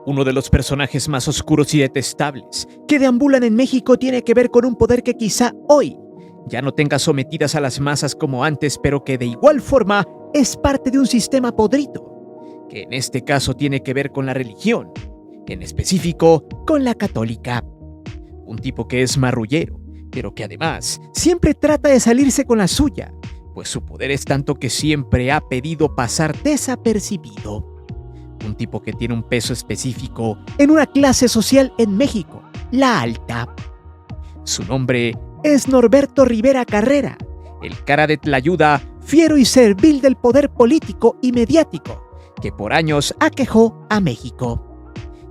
Uno de los personajes más oscuros y detestables que deambulan en México tiene que ver con un poder que quizá hoy ya no tenga sometidas a las masas como antes, pero que de igual forma es parte de un sistema podrido, que en este caso tiene que ver con la religión, en específico con la católica. Un tipo que es marrullero, pero que además siempre trata de salirse con la suya, pues su poder es tanto que siempre ha pedido pasar desapercibido. Un tipo que tiene un peso específico en una clase social en México, la alta. Su nombre es Norberto Rivera Carrera, el cara de Tlayuda, fiero y servil del poder político y mediático, que por años aquejó a México.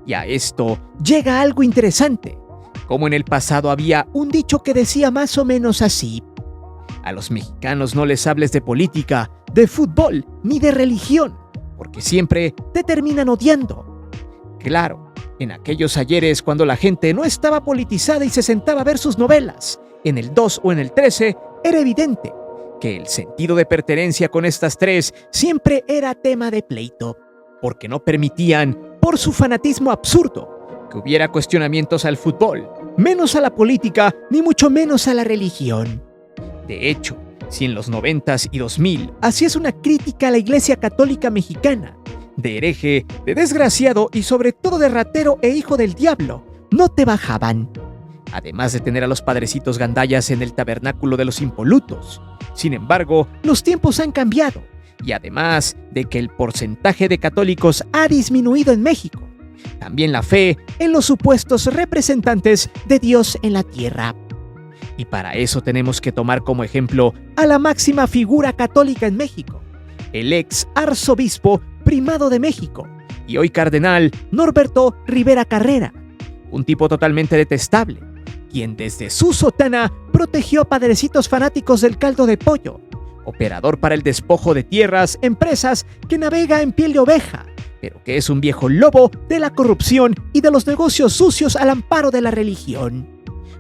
Y a esto llega algo interesante, como en el pasado había un dicho que decía más o menos así: a los mexicanos no les hables de política, de fútbol ni de religión, porque siempre te terminan odiando. Claro, en aquellos ayeres cuando la gente no estaba politizada y se sentaba a ver sus novelas, en el 2 o en el 13, era evidente que el sentido de pertenencia con estas tres siempre era tema de pleito, porque no permitían, por su fanatismo absurdo, que hubiera cuestionamientos al fútbol, menos a la política, ni mucho menos a la religión. De hecho, si en los 90s y 2000 hacías una crítica a la Iglesia Católica Mexicana, de hereje, de desgraciado y sobre todo de ratero e hijo del diablo, no te bajaban. Además de tener a los padrecitos gandallas en el tabernáculo de los impolutos. Sin embargo, los tiempos han cambiado, y además de que el porcentaje de católicos ha disminuido en México, también la fe en los supuestos representantes de Dios en la tierra. Y para eso tenemos que tomar como ejemplo a la máxima figura católica en México, el ex arzobispo primado de México y hoy cardenal Norberto Rivera Carrera, un tipo totalmente detestable, quien desde su sotana protegió a padrecitos fanáticos del caldo de pollo, operador para el despojo de tierras, empresas que navega en piel de oveja, pero que es un viejo lobo de la corrupción y de los negocios sucios al amparo de la religión.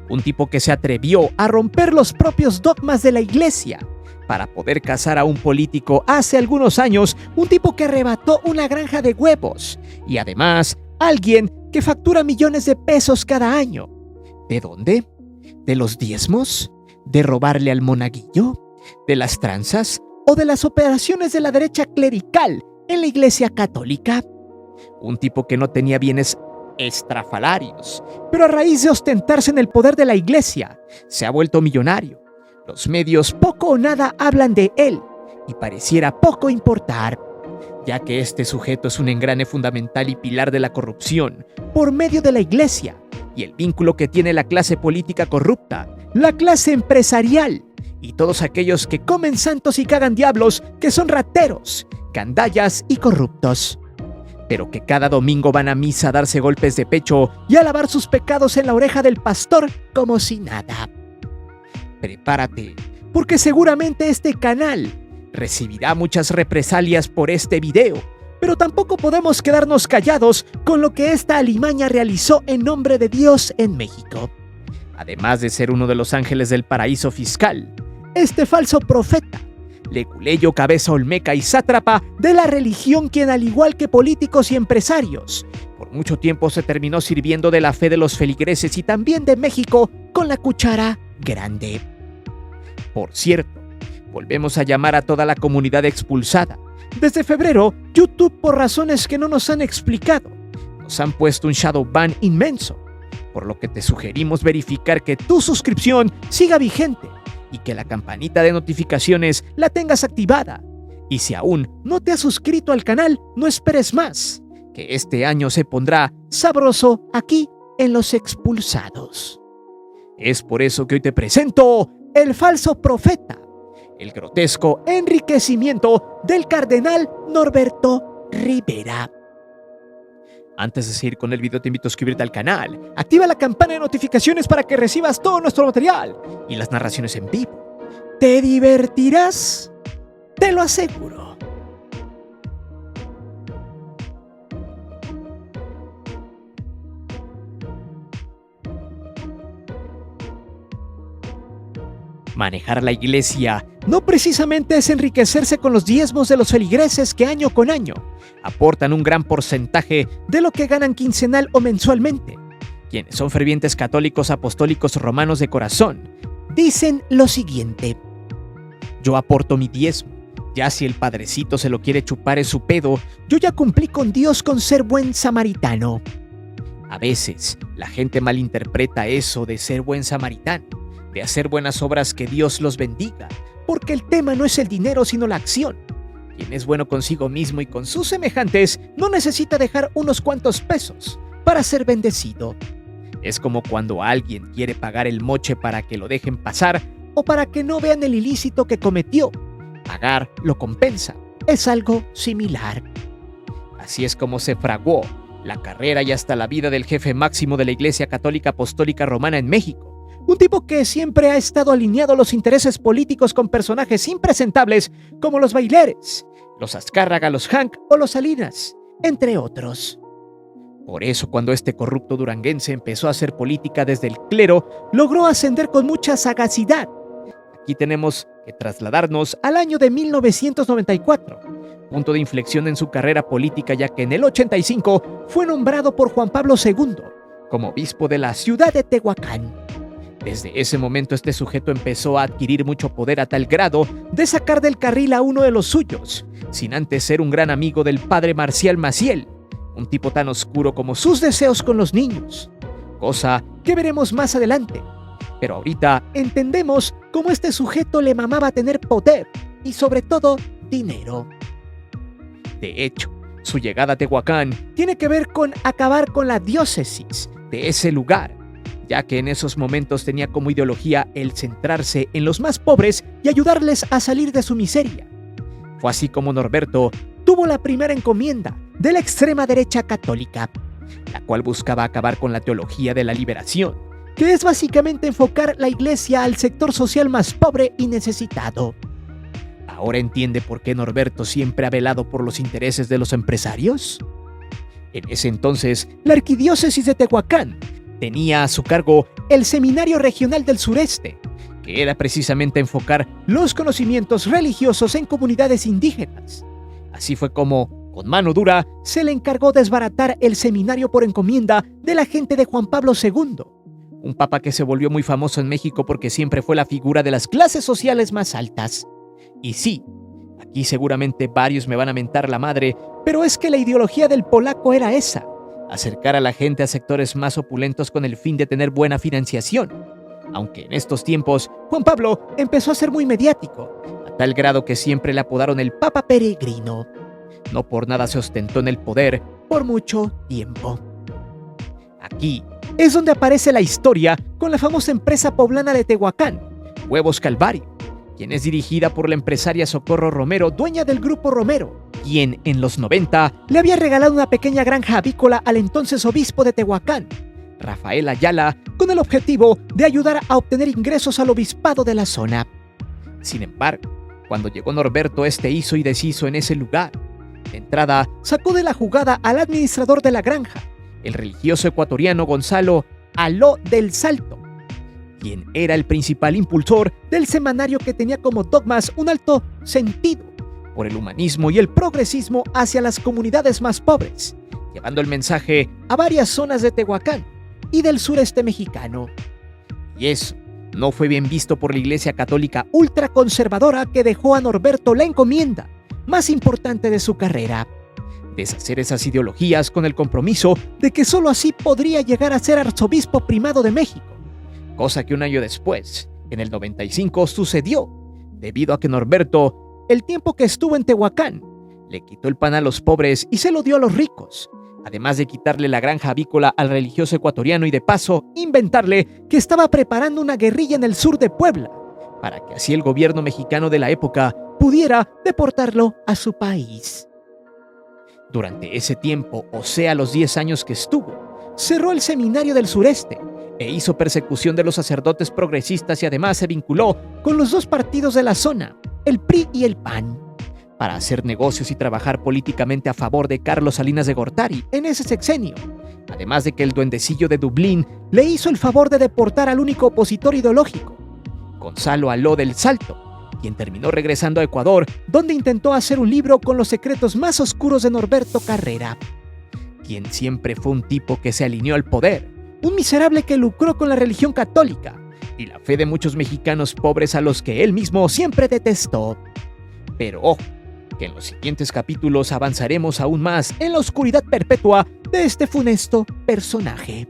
Un tipo que se atrevió a romper los propios dogmas de la iglesia para poder casar a un político hace algunos años, un tipo que arrebató una granja de huevos y además alguien que factura millones de pesos cada año. ¿De dónde? ¿De los diezmos? ¿De robarle al monaguillo? ¿De las tranzas? ¿O de las operaciones de la derecha clerical en la iglesia católica? Un tipo que no tenía bienes estrafalarios, pero a raíz de ostentarse en el poder de la iglesia, se ha vuelto millonario. Los medios poco o nada hablan de él, y pareciera poco importar, ya que este sujeto es un engrane fundamental y pilar de la corrupción por medio de la iglesia, y el vínculo que tiene la clase política corrupta, la clase empresarial, y todos aquellos que comen santos y cagan diablos, que son rateros, gandallas y corruptos, pero que cada domingo van a misa a darse golpes de pecho y a lavar sus pecados en la oreja del pastor como si nada. Prepárate, porque seguramente este canal recibirá muchas represalias por este video, pero tampoco podemos quedarnos callados con lo que esta alimaña realizó en nombre de Dios en México. Además de ser uno de los ángeles del paraíso fiscal, este falso profeta, leguleyo, cabeza olmeca y sátrapa de la religión, quien al igual que políticos y empresarios, por mucho tiempo se terminó sirviendo de la fe de los feligreses y también de México con la cuchara grande. Por cierto, volvemos a llamar a toda la comunidad expulsada. Desde febrero, YouTube, por razones que no nos han explicado, nos han puesto un shadow ban inmenso, por lo que te sugerimos verificar que tu suscripción siga vigente y que la campanita de notificaciones la tengas activada. Y si aún no te has suscrito al canal, no esperes más, que este año se pondrá sabroso aquí en Los Expulsados. Es por eso que hoy te presento el falso profeta, el grotesco enriquecimiento del cardenal Norberto Rivera. Antes de seguir con el video, te invito a suscribirte al canal, activa la campana de notificaciones para que recibas todo nuestro material y las narraciones en vivo. ¿Te divertirás? Te lo aseguro. Manejar la iglesia no precisamente es enriquecerse con los diezmos de los feligreses que año con año aportan un gran porcentaje de lo que ganan quincenal o mensualmente. Quienes son fervientes católicos apostólicos romanos de corazón dicen lo siguiente: yo aporto mi diezmo, ya si el padrecito se lo quiere chupar es su pedo, yo ya cumplí con Dios con ser buen samaritano. A veces la gente malinterpreta eso de ser buen samaritano, de hacer buenas obras, que Dios los bendiga, porque el tema no es el dinero sino la acción. Quien es bueno consigo mismo y con sus semejantes no necesita dejar unos cuantos pesos para ser bendecido. Es como cuando alguien quiere pagar el moche para que lo dejen pasar o para que no vean el ilícito que cometió. Pagar lo compensa. Es algo similar. Así es como se fraguó la carrera y hasta la vida del jefe máximo de la Iglesia Católica Apostólica Romana en México. Un tipo que siempre ha estado alineado a los intereses políticos con personajes impresentables como los Baileres, los Azcárraga, los Hank o los Salinas, entre otros. Por eso, cuando este corrupto duranguense empezó a hacer política desde el clero, logró ascender con mucha sagacidad. Aquí tenemos que trasladarnos al año de 1994, punto de inflexión en su carrera política, ya que en el 85 fue nombrado por Juan Pablo II como obispo de la ciudad de Tehuacán. Desde ese momento este sujeto empezó a adquirir mucho poder a tal grado de sacar del carril a uno de los suyos, sin antes ser un gran amigo del padre Marcial Maciel, un tipo tan oscuro como sus deseos con los niños, cosa que veremos más adelante. Pero ahorita entendemos cómo este sujeto le mamaba tener poder y sobre todo dinero. De hecho, su llegada a Tehuacán tiene que ver con acabar con la diócesis de ese lugar, ya que en esos momentos tenía como ideología el centrarse en los más pobres y ayudarles a salir de su miseria. Fue así como Norberto tuvo la primera encomienda de la extrema derecha católica, la cual buscaba acabar con la teología de la liberación, que es básicamente enfocar la iglesia al sector social más pobre y necesitado. ¿Ahora entiende por qué Norberto siempre ha velado por los intereses de los empresarios? En ese entonces, la arquidiócesis de Tehuacán tenía a su cargo el Seminario Regional del Sureste, que era precisamente enfocar los conocimientos religiosos en comunidades indígenas. Así fue como, con mano dura, se le encargó desbaratar el seminario por encomienda de la gente de Juan Pablo II, un papa que se volvió muy famoso en México porque siempre fue la figura de las clases sociales más altas. Y sí, aquí seguramente varios me van a mentar la madre, pero es que la ideología del polaco era esa: acercar a la gente a sectores más opulentos con el fin de tener buena financiación. Aunque en estos tiempos, Juan Pablo empezó a ser muy mediático, a tal grado que siempre le apodaron el Papa Peregrino. No por nada se ostentó en el poder por mucho tiempo. Aquí es donde aparece la historia con la famosa empresa poblana de Tehuacán, Huevos Calvario, quien es dirigida por la empresaria Socorro Romero, dueña del Grupo Romero, quien en los 90 le había regalado una pequeña granja avícola al entonces obispo de Tehuacán, Rafael Ayala, con el objetivo de ayudar a obtener ingresos al obispado de la zona. Sin embargo, cuando llegó Norberto, este hizo y deshizo en ese lugar. De entrada, sacó de la jugada al administrador de la granja, el religioso ecuatoriano Gonzalo Aló del Salto, quien era el principal impulsor del semanario, que tenía como dogmas un alto sentido por el humanismo y el progresismo hacia las comunidades más pobres, llevando el mensaje a varias zonas de Tehuacán y del sureste mexicano. Y eso no fue bien visto por la Iglesia Católica ultraconservadora, que dejó a Norberto la encomienda más importante de su carrera: deshacer esas ideologías con el compromiso de que solo así podría llegar a ser arzobispo primado de México, cosa que un año después, en el 95, sucedió, debido a que Norberto, el tiempo que estuvo en Tehuacán, le quitó el pan a los pobres y se lo dio a los ricos, además de quitarle la granja avícola al religioso ecuatoriano y de paso inventarle que estaba preparando una guerrilla en el sur de Puebla, para que así el gobierno mexicano de la época pudiera deportarlo a su país. Durante ese tiempo, o sea, los 10 años que estuvo, cerró el Seminario del Sureste e hizo persecución de los sacerdotes progresistas, y además se vinculó con los dos partidos de la zona, el PRI y el PAN, para hacer negocios y trabajar políticamente a favor de Carlos Salinas de Gortari en ese sexenio, además de que el duendecillo de Dublín le hizo el favor de deportar al único opositor ideológico, Gonzalo Aló del Salto, quien terminó regresando a Ecuador, donde intentó hacer un libro con los secretos más oscuros de Norberto Carrera, quien siempre fue un tipo que se alineó al poder, un miserable que lucró con la religión católica y la fe de muchos mexicanos pobres a los que él mismo siempre detestó. Pero ojo, que en los siguientes capítulos avanzaremos aún más en la oscuridad perpetua de este funesto personaje.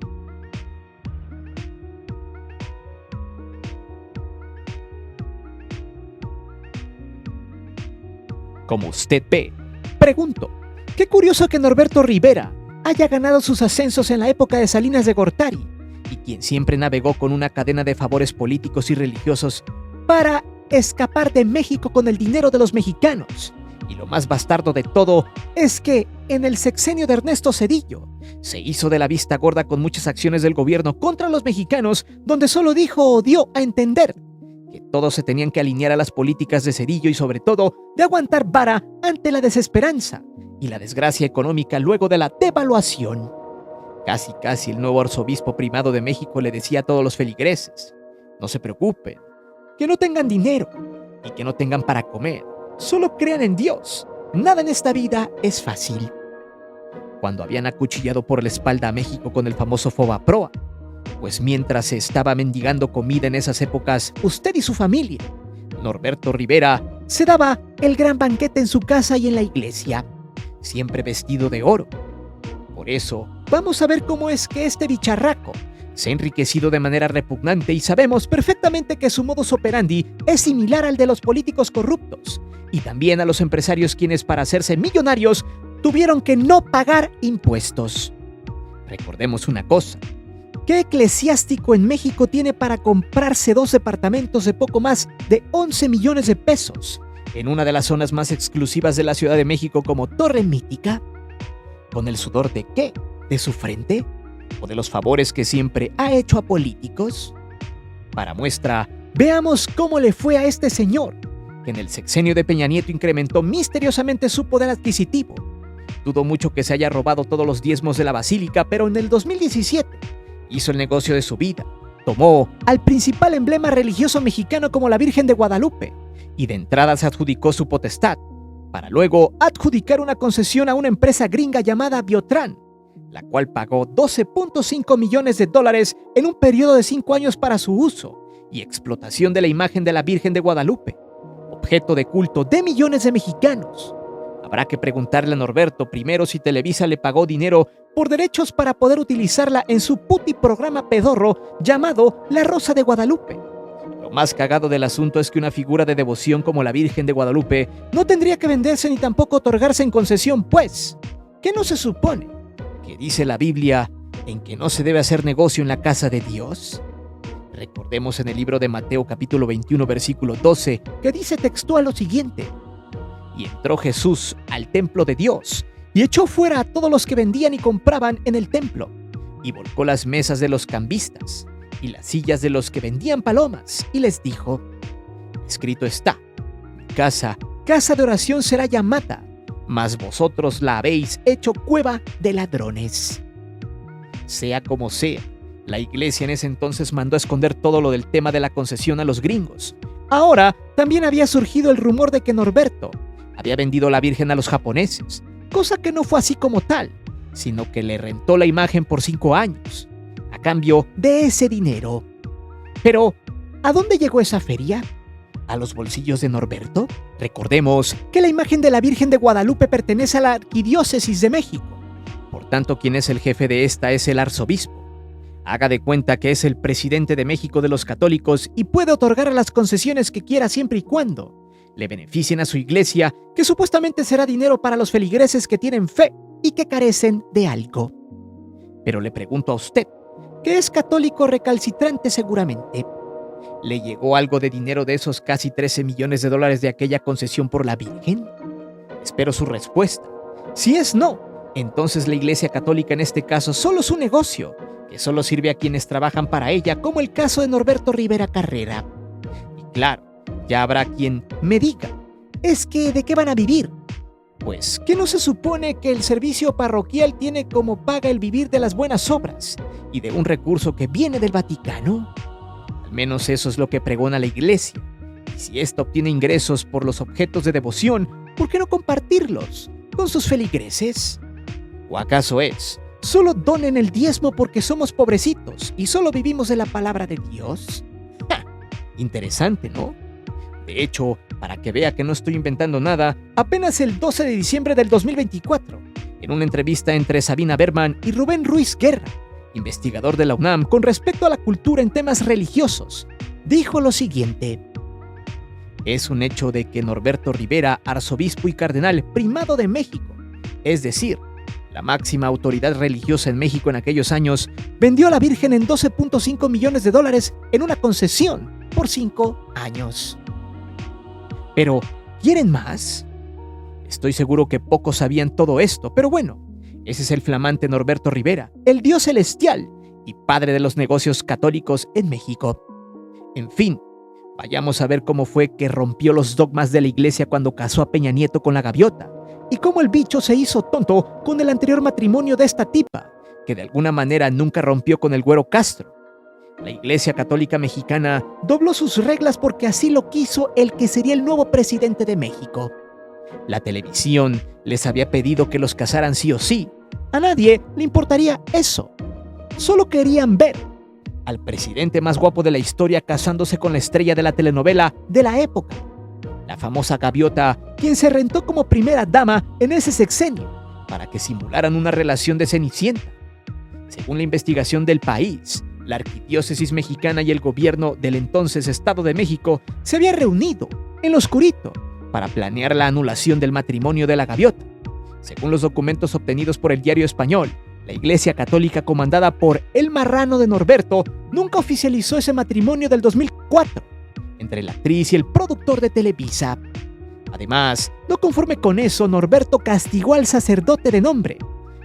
Como usted ve, pregunto, qué curioso que Norberto Rivera haya ganado sus ascensos en la época de Salinas de Gortari, y quien siempre navegó con una cadena de favores políticos y religiosos para escapar de México con el dinero de los mexicanos. Y lo más bastardo de todo es que en el sexenio de Ernesto Zedillo se hizo de la vista gorda con muchas acciones del gobierno contra los mexicanos, donde solo dijo o dio a entender que todos se tenían que alinear a las políticas de Zedillo y sobre todo de aguantar vara ante la desesperanza y la desgracia económica luego de la devaluación. Casi el nuevo arzobispo primado de México le decía a todos los feligreses: no se preocupen, que no tengan dinero y que no tengan para comer, solo crean en Dios, nada en esta vida es fácil. Cuando habían acuchillado por la espalda a México con el famoso Fobaproa, pues mientras se estaba mendigando comida en esas épocas, usted y su familia, Norberto Rivera, se daba el gran banquete en su casa y en la iglesia, siempre vestido de oro. Por eso, vamos a ver cómo es que este bicharraco se ha enriquecido de manera repugnante y sabemos perfectamente que su modus operandi es similar al de los políticos corruptos y también a los empresarios quienes para hacerse millonarios tuvieron que no pagar impuestos. Recordemos una cosa, ¿qué eclesiástico en México tiene para comprarse 2 departamentos de poco más de 11 millones de pesos en una de las zonas más exclusivas de la Ciudad de México como Torre Mítica? ¿Con el sudor de qué? ¿De su frente? ¿O de los favores que siempre ha hecho a políticos? Para muestra, veamos cómo le fue a este señor, que en el sexenio de Peña Nieto incrementó misteriosamente su poder adquisitivo. Dudo mucho que se haya robado todos los diezmos de la basílica, pero en el 2017 hizo el negocio de su vida. Tomó al principal emblema religioso mexicano como la Virgen de Guadalupe y de entrada se adjudicó su potestad, para luego adjudicar una concesión a una empresa gringa llamada Biotran, la cual pagó $12.5 millones en un periodo de 5 años para su uso y explotación de la imagen de la Virgen de Guadalupe, objeto de culto de millones de mexicanos. Habrá que preguntarle a Norberto primero si Televisa le pagó dinero por derechos para poder utilizarla en su puti programa pedorro llamado La Rosa de Guadalupe. Lo más cagado del asunto es que una figura de devoción como la Virgen de Guadalupe no tendría que venderse ni tampoco otorgarse en concesión, pues, ¿qué no se supone que dice la Biblia en que no se debe hacer negocio en la casa de Dios? Recordemos en el libro de Mateo capítulo 21 versículo 12 que dice textual lo siguiente: y entró Jesús al templo de Dios y echó fuera a todos los que vendían y compraban en el templo y volcó las mesas de los cambistas y las sillas de los que vendían palomas y les dijo: escrito está, mi casa, casa de oración será llamada, mas vosotros la habéis hecho cueva de ladrones. Sea como sea, la iglesia en ese entonces mandó a esconder todo lo del tema de la concesión a los gringos. Ahora también había surgido el rumor de que Norberto había vendido la Virgen a los japoneses, cosa que no fue así como tal, sino que le rentó la imagen por 5 años, a cambio de ese dinero. Pero, ¿a dónde llegó esa feria? ¿A los bolsillos de Norberto? Recordemos que la imagen de la Virgen de Guadalupe pertenece a la Arquidiócesis de México. Por tanto, quien es el jefe de esta es el arzobispo. Haga de cuenta que es el presidente de México de los católicos y puede otorgar las concesiones que quiera siempre y cuando le beneficien a su iglesia, que supuestamente será dinero para los feligreses que tienen fe y que carecen de algo. Pero le pregunto a usted, que es católico recalcitrante seguramente, ¿le llegó algo de dinero de esos casi 13 millones de dólares de aquella concesión por la Virgen? Espero su respuesta. Si es no, entonces la Iglesia Católica en este caso solo es un negocio, que solo sirve a quienes trabajan para ella, como el caso de Norberto Rivera Carrera. Y claro, ya habrá quien me diga, ¿es que de qué van a vivir? Pues, ¿qué no se supone que el servicio parroquial tiene como paga el vivir de las buenas obras y de un recurso que viene del Vaticano? Al menos eso es lo que pregona la iglesia. Y si ésta obtiene ingresos por los objetos de devoción, ¿por qué no compartirlos con sus feligreses? ¿O acaso es, solo donen el diezmo porque somos pobrecitos y solo vivimos de la palabra de Dios? ¡Ja! Interesante, ¿no? De hecho, para que vea que no estoy inventando nada, apenas el 12 de diciembre del 2024, en una entrevista entre Sabina Berman y Rubén Ruiz Guerra, investigador de la UNAM con respecto a la cultura en temas religiosos, dijo lo siguiente: es un hecho de que Norberto Rivera, arzobispo y cardenal primado de México, es decir, la máxima autoridad religiosa en México en aquellos años, vendió a la Virgen en $12.5 millones en una concesión por 5 años. Pero, ¿quieren más? Estoy seguro que pocos sabían todo esto, pero bueno, ese es el flamante Norberto Rivera, el Dios celestial y padre de los negocios católicos en México. En fin, vayamos a ver cómo fue que rompió los dogmas de la iglesia cuando casó a Peña Nieto con la gaviota, y cómo el bicho se hizo tonto con el anterior matrimonio de esta tipa, que de alguna manera nunca rompió con el Güero Castro. La Iglesia Católica Mexicana dobló sus reglas porque así lo quiso el que sería el nuevo presidente de México. La televisión les había pedido que los casaran sí o sí. A nadie le importaría eso. Solo querían ver al presidente más guapo de la historia casándose con la estrella de la telenovela de la época, la famosa gaviota, quien se rentó como primera dama en ese sexenio para que simularan una relación de Cenicienta. Según la investigación del País, la arquidiócesis mexicana y el gobierno del entonces Estado de México se habían reunido en lo oscurito para planear la anulación del matrimonio de la gaviota. Según los documentos obtenidos por el Diario Español, la Iglesia Católica comandada por el marrano de Norberto nunca oficializó ese matrimonio del 2004 entre la actriz y el productor de Televisa. Además, no conforme con eso, Norberto castigó al sacerdote de nombre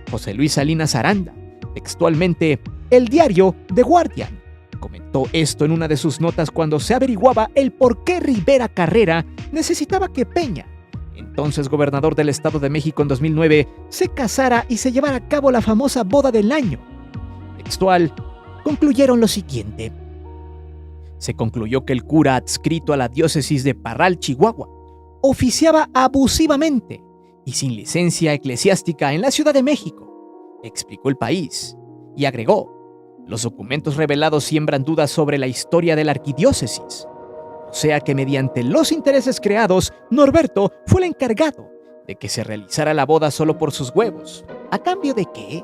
José Luis Salinas Aranda. Textualmente, el diario The Guardian comentó esto en una de sus notas cuando se averiguaba el por qué Rivera Carrera necesitaba que Peña, entonces gobernador del Estado de México en 2009, se casara y se llevara a cabo la famosa boda del año. Textual, concluyeron lo siguiente: se concluyó que el cura adscrito a la diócesis de Parral, Chihuahua, oficiaba abusivamente y sin licencia eclesiástica en la Ciudad de México, explicó el País, y agregó: los documentos revelados siembran dudas sobre la historia de la arquidiócesis. O sea que mediante los intereses creados, Norberto fue el encargado de que se realizara la boda solo por sus huevos. ¿A cambio de qué?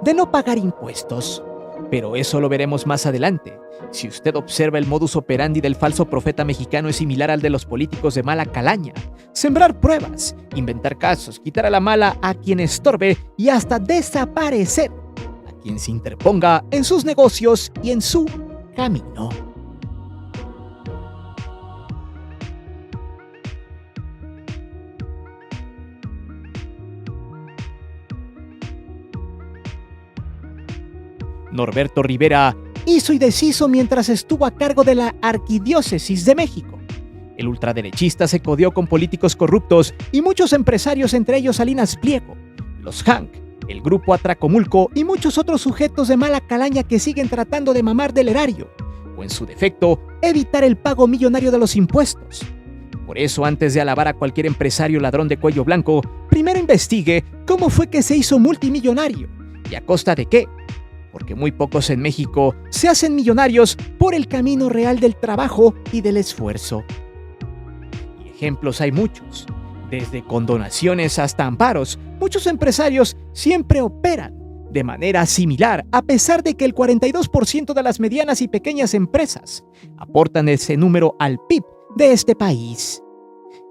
De no pagar impuestos. Pero eso lo veremos más adelante. Si usted observa, el modus operandi del falso profeta mexicano es similar al de los políticos de mala calaña: sembrar pruebas, inventar casos, quitar a la mala a quien estorbe y hasta desaparecer a quien se interponga en sus negocios y en su camino. Norberto Rivera hizo y deshizo mientras estuvo a cargo de la Arquidiócesis de México. El ultraderechista se codeó con políticos corruptos y muchos empresarios, entre ellos Salinas Pliego, los Hank, el grupo Atracomulco y muchos otros sujetos de mala calaña que siguen tratando de mamar del erario, o en su defecto, evitar el pago millonario de los impuestos. Por eso, antes de alabar a cualquier empresario ladrón de cuello blanco, primero investigue cómo fue que se hizo multimillonario y a costa de qué. Porque muy pocos en México se hacen millonarios por el camino real del trabajo y del esfuerzo. Y ejemplos hay muchos. Desde condonaciones hasta amparos, muchos empresarios siempre operan de manera similar, a pesar de que el 42% de las medianas y pequeñas empresas aportan ese número al PIB de este país.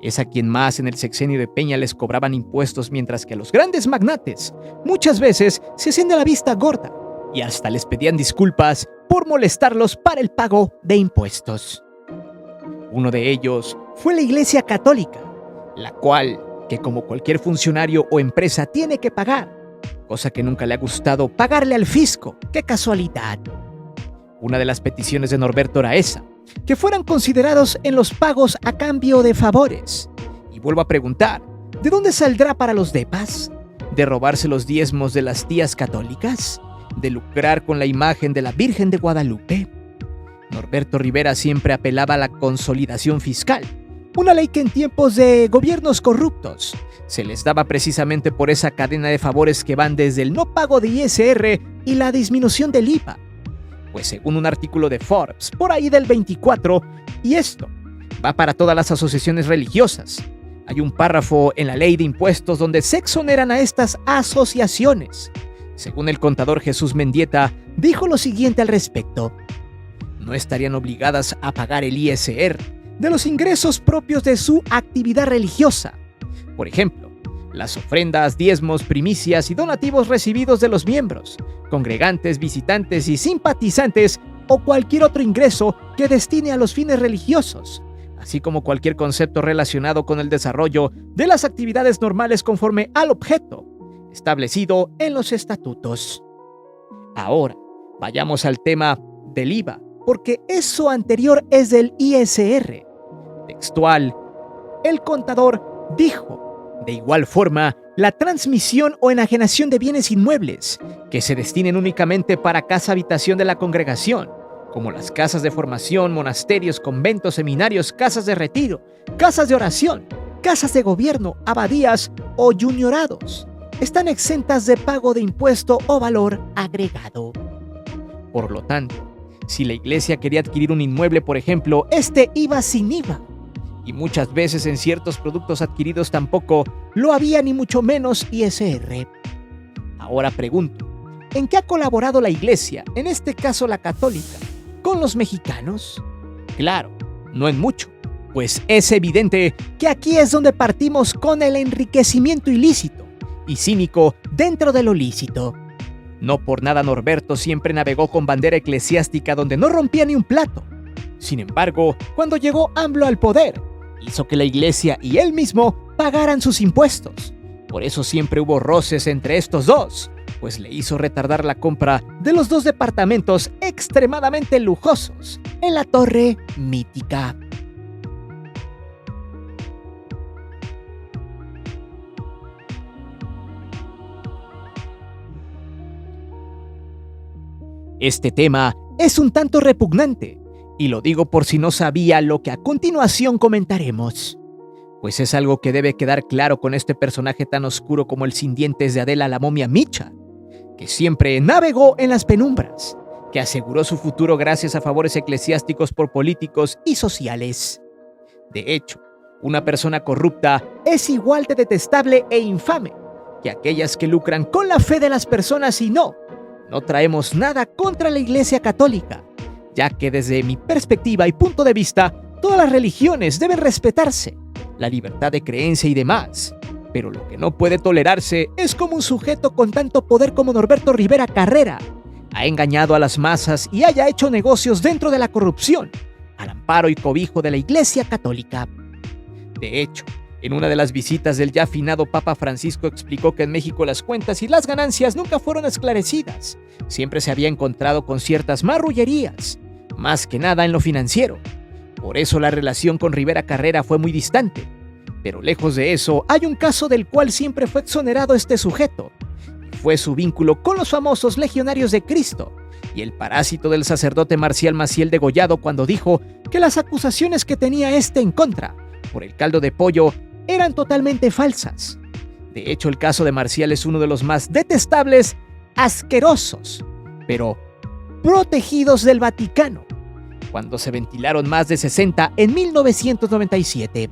Es a quien más en el sexenio de Peña les cobraban impuestos, mientras que a los grandes magnates muchas veces se hacían de la vista gorda y hasta les pedían disculpas por molestarlos para el pago de impuestos. Uno de ellos fue la Iglesia Católica, la cual, que como cualquier funcionario o empresa tiene que pagar, cosa que nunca le ha gustado pagarle al fisco. ¡Qué casualidad! Una de las peticiones de Norberto era esa, que fueran considerados en los pagos a cambio de favores. Y vuelvo a preguntar, ¿de dónde saldrá para los depas? ¿De robarse los diezmos de las tías católicas? ¿De lucrar con la imagen de la Virgen de Guadalupe? Norberto Rivera siempre apelaba a la consolidación fiscal, una ley que en tiempos de gobiernos corruptos se les daba precisamente por esa cadena de favores que van desde el no pago de ISR y la disminución del IVA. Pues según un artículo de Forbes, por ahí del 24, y esto va para todas las asociaciones religiosas, hay un párrafo en la ley de impuestos donde se exoneran a estas asociaciones. Según el contador Jesús Mendieta, dijo lo siguiente al respecto: no estarían obligadas a pagar el ISR de los ingresos propios de su actividad religiosa. Por ejemplo, las ofrendas, diezmos, primicias y donativos recibidos de los miembros, congregantes, visitantes y simpatizantes o cualquier otro ingreso que destine a los fines religiosos, así como cualquier concepto relacionado con el desarrollo de las actividades normales conforme al objeto establecido en los estatutos. Ahora, vayamos al tema del IVA, porque eso anterior es del ISR. Textual, el contador dijo: de igual forma, la transmisión o enajenación de bienes inmuebles que se destinen únicamente para casa habitación de la congregación, como las casas de formación, monasterios, conventos, seminarios, casas de retiro, casas de oración, casas de gobierno, abadías o juniorados, están exentas de pago de impuesto o valor agregado. Por lo tanto, si la iglesia quería adquirir un inmueble, por ejemplo, este iba sin IVA. Y muchas veces en ciertos productos adquiridos tampoco lo había, ni mucho menos ISR. Ahora pregunto, ¿en qué ha colaborado la iglesia, en este caso la católica, con los mexicanos? Claro, no en mucho, pues es evidente que aquí es donde partimos con el enriquecimiento ilícito y cínico dentro de lo lícito. No por nada Norberto siempre navegó con bandera eclesiástica donde no rompía ni un plato. Sin embargo, cuando llegó AMLO al poder, hizo que la iglesia y él mismo pagaran sus impuestos. Por eso siempre hubo roces entre estos dos, pues le hizo retardar la compra de los 2 departamentos extremadamente lujosos en la Torre Mítica. Este tema es un tanto repugnante, y lo digo por si no sabía lo que a continuación comentaremos, pues es algo que debe quedar claro con este personaje tan oscuro como el sin dientes de Adela la momia Micha, que siempre navegó en las penumbras, que aseguró su futuro gracias a favores eclesiásticos por políticos y sociales. De hecho, una persona corrupta es igual de detestable e infame que aquellas que lucran con la fe de las personas y no traemos nada contra la Iglesia Católica, ya que desde mi perspectiva y punto de vista, todas las religiones deben respetarse, la libertad de creencia y demás. Pero lo que no puede tolerarse es como un sujeto con tanto poder como Norberto Rivera Carrera ha engañado a las masas y haya hecho negocios dentro de la corrupción, al amparo y cobijo de la Iglesia Católica. De hecho, en una de las visitas del ya finado Papa Francisco explicó que en México las cuentas y las ganancias nunca fueron esclarecidas. Siempre se había encontrado con ciertas marrullerías, más que nada en lo financiero. Por eso la relación con Rivera Carrera fue muy distante. Pero lejos de eso, hay un caso del cual siempre fue exonerado este sujeto. Fue su vínculo con los famosos Legionarios de Cristo y el parásito del sacerdote Marcial Maciel degollado cuando dijo que las acusaciones que tenía este en contra por el caldo de pollo eran totalmente falsas. De hecho, el caso de Marcial es uno de los más detestables, asquerosos, pero protegidos del Vaticano, cuando se ventilaron más de 60 en 1997.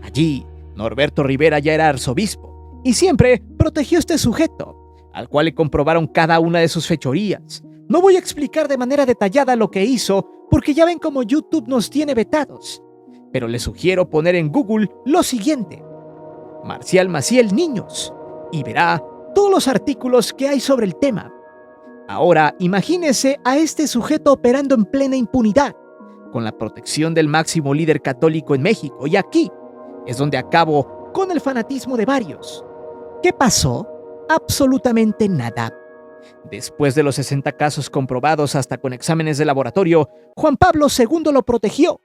Allí, Norberto Rivera ya era arzobispo y siempre protegió a este sujeto, al cual le comprobaron cada una de sus fechorías. No voy a explicar de manera detallada lo que hizo, porque ya ven cómo YouTube nos tiene vetados. Pero les sugiero poner en Google lo siguiente: Marcial Maciel Niños, y verá todos los artículos que hay sobre el tema. Ahora, imagínese a este sujeto operando en plena impunidad, con la protección del máximo líder católico en México, y aquí es donde acabo con el fanatismo de varios. ¿Qué pasó? Absolutamente nada. Después de los 60 casos comprobados hasta con exámenes de laboratorio, Juan Pablo II lo protegió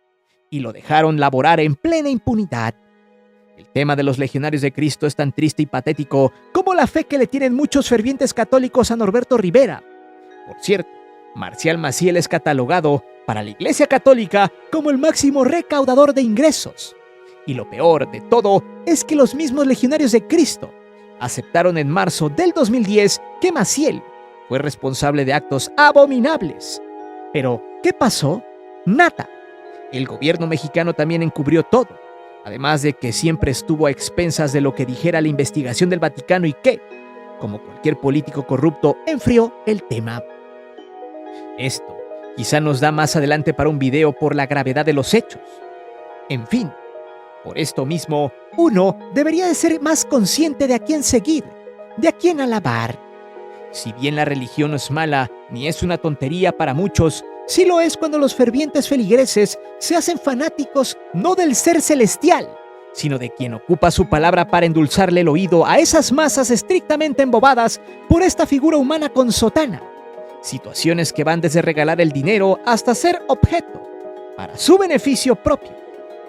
y lo dejaron laborar en plena impunidad. El tema de los Legionarios de Cristo es tan triste y patético como la fe que le tienen muchos fervientes católicos a Norberto Rivera. Por cierto, Marcial Maciel es catalogado para la Iglesia Católica como el máximo recaudador de ingresos. Y lo peor de todo es que los mismos legionarios de Cristo aceptaron en marzo del 2010 que Maciel fue responsable de actos abominables. Pero, ¿qué pasó? Nada. El gobierno mexicano también encubrió todo, además de que siempre estuvo a expensas de lo que dijera la investigación del Vaticano y que, como cualquier político corrupto, enfrió el tema. Esto quizá nos da más adelante para un video por la gravedad de los hechos. En fin, por esto mismo, uno debería de ser más consciente de a quién seguir, de a quién alabar. Si bien la religión no es mala, ni es una tontería para muchos, sí lo es cuando los fervientes feligreses se hacen fanáticos no del ser celestial, sino de quien ocupa su palabra para endulzarle el oído a esas masas estrictamente embobadas por esta figura humana con sotana. Situaciones que van desde regalar el dinero hasta ser objeto, para su beneficio propio.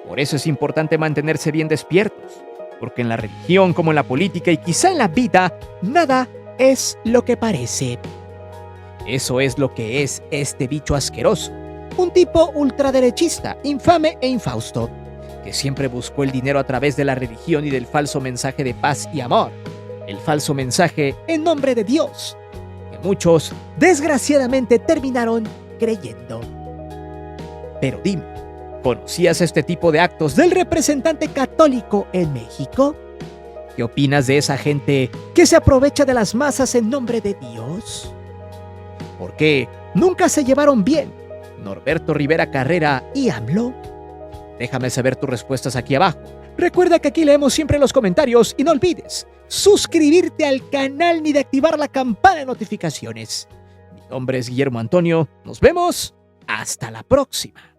Por eso es importante mantenerse bien despiertos, porque en la religión como en la política y quizá en la vida, nada es lo que parece. Eso es lo que es este bicho asqueroso, un tipo ultraderechista, infame e infausto, que siempre buscó el dinero a través de la religión y del falso mensaje de paz y amor, el falso mensaje en nombre de Dios, que muchos desgraciadamente terminaron creyendo. Pero dime, ¿conocías este tipo de actos del representante católico en México? ¿Qué opinas de esa gente que se aprovecha de las masas en nombre de Dios? ¿Por qué nunca se llevaron bien Norberto Rivera Carrera y AMLO? Déjame saber tus respuestas aquí abajo. Recuerda que aquí leemos siempre los comentarios y no olvides suscribirte al canal ni de activar la campana de notificaciones. Mi nombre es Guillermo Antonio. Nos vemos. Hasta la próxima.